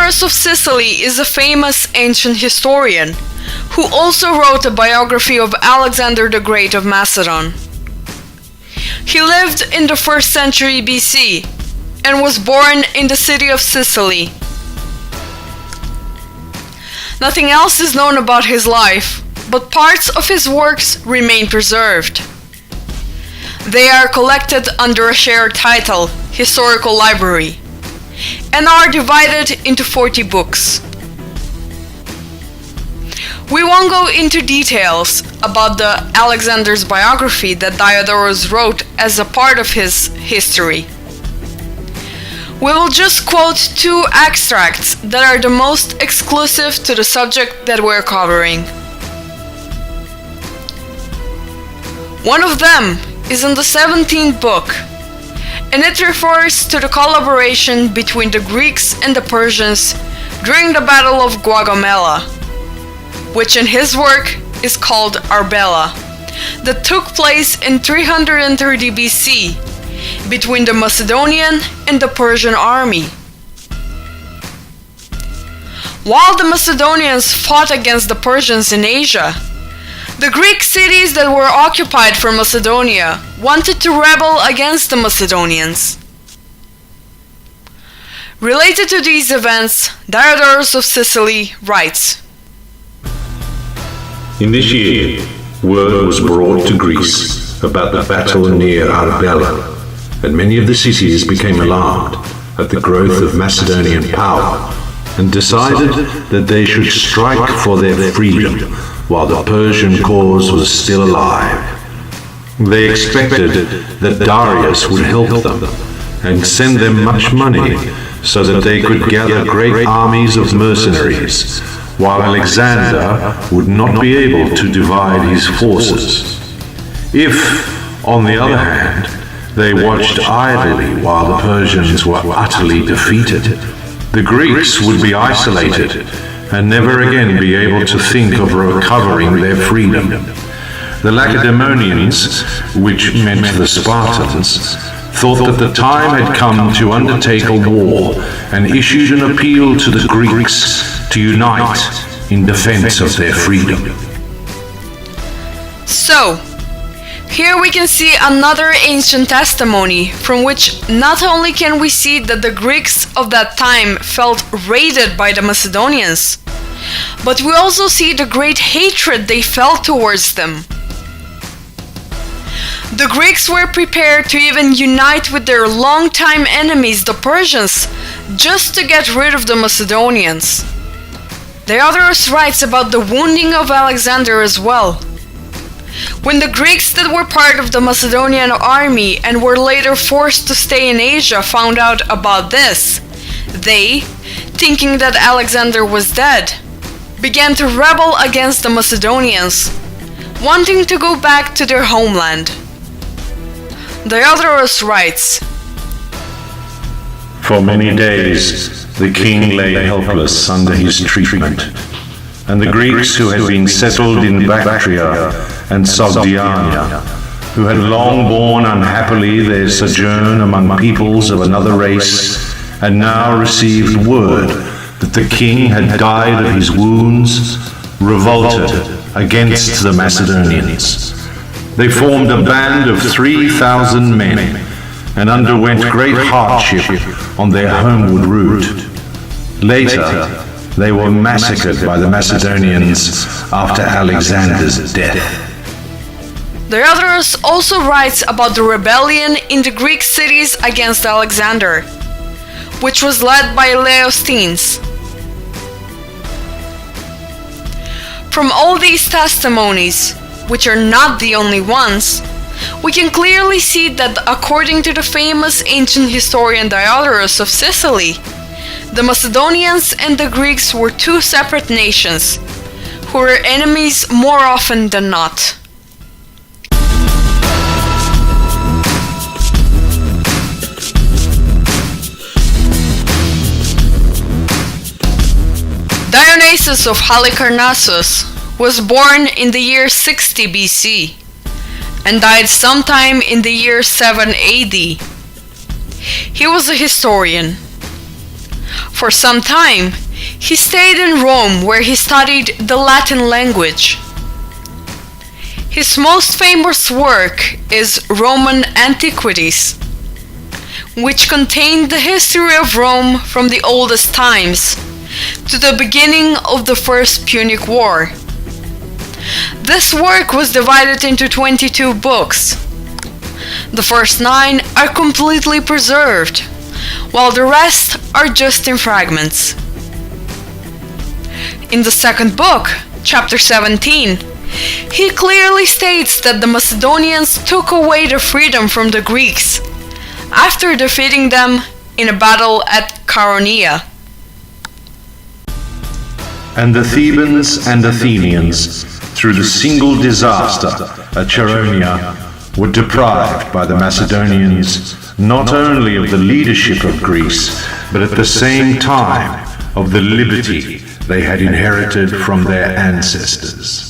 Diodorus of Sicily is a famous ancient historian who also wrote a biography of Alexander the Great of Macedon. He lived in the 1st century BC and was born in the city of Sicily. Nothing else is known about his life, but parts of his works remain preserved. They are collected under a shared title, Historical Library, and are divided into 40 books. We won't go into details about the Alexander's biography that Diodorus wrote as a part of his history. We will just quote 2 extracts that are the most exclusive to the subject that we're covering. One of them is in the 17th book, and it refers to the collaboration between the Greeks and the Persians during the Battle of Gaugamela, which in his work is called Arbela, that took place in 330 BC between the Macedonian and the Persian army. While the Macedonians fought against the Persians in Asia, the Greek cities that were occupied from Macedonia wanted to rebel against the Macedonians. Related to these events, Diodorus of Sicily writes, "In this year, word was brought to Greece about the battle near Arbela, and many of the cities became alarmed at the growth of Macedonian power and decided that they should strike for their freedom while the Persian cause was still alive. They expected that Darius would help them and send them much money so that they could gather great armies of mercenaries, while Alexander would not be able to divide his forces. If, on the other hand, they watched idly while the Persians were utterly defeated, the Greeks would be isolated and never again be able to think of recovering their freedom. The Lacedaemonians, which meant the Spartans, thought that the time had come to undertake a war and issued an appeal to the Greeks to unite in defense of their freedom." So, here we can see another ancient testimony from which not only can we see that the Greeks of that time felt raided by the Macedonians, but we also see the great hatred they felt towards them. The Greeks were prepared to even unite with their longtime enemies, the Persians, just to get rid of the Macedonians. Diodorus writes about the wounding of Alexander as well. When the Greeks that were part of the Macedonian army and were later forced to stay in Asia found out about this, they, thinking that Alexander was dead, began to rebel against the Macedonians, wanting to go back to their homeland. Diodorus writes, "For many days the king lay helpless under his treatment, and the Greeks who had been settled in Bactria and Sogdiana, who had long borne unhappily their sojourn among peoples of another race, and now received word that the king had died of his wounds, revolted against the Macedonians. They formed a band of 3,000 men and underwent great hardship on their homeward route. Later, they were massacred by the Macedonians after Alexander's death." Diodorus also writes about the rebellion in the Greek cities against Alexander, which was led by Leosthenes. From all these testimonies, which are not the only ones, we can clearly see that according to the famous ancient historian Diodorus of Sicily, the Macedonians and the Greeks were 2 separate nations, who were enemies more often than not. Dionysius of Halikarnassus was born in the year 60 BC and died sometime in the year 7 AD. He was a historian. For some time, he stayed in Rome where he studied the Latin language. His most famous work is Roman Antiquities, which contained the history of Rome from the oldest times to the beginning of the First Punic War. This work was divided into 22 books. The first 9 are completely preserved, while the rest are just in fragments. In the second book, chapter 17, he clearly states that the Macedonians took away the freedom from the Greeks after defeating them in a battle at Chaeronea. And the Thebans and Athenians, through the single disaster at Chaeronea, were deprived by the Macedonians not only of the leadership of Greece, but at the same time of the liberty they had inherited from their ancestors.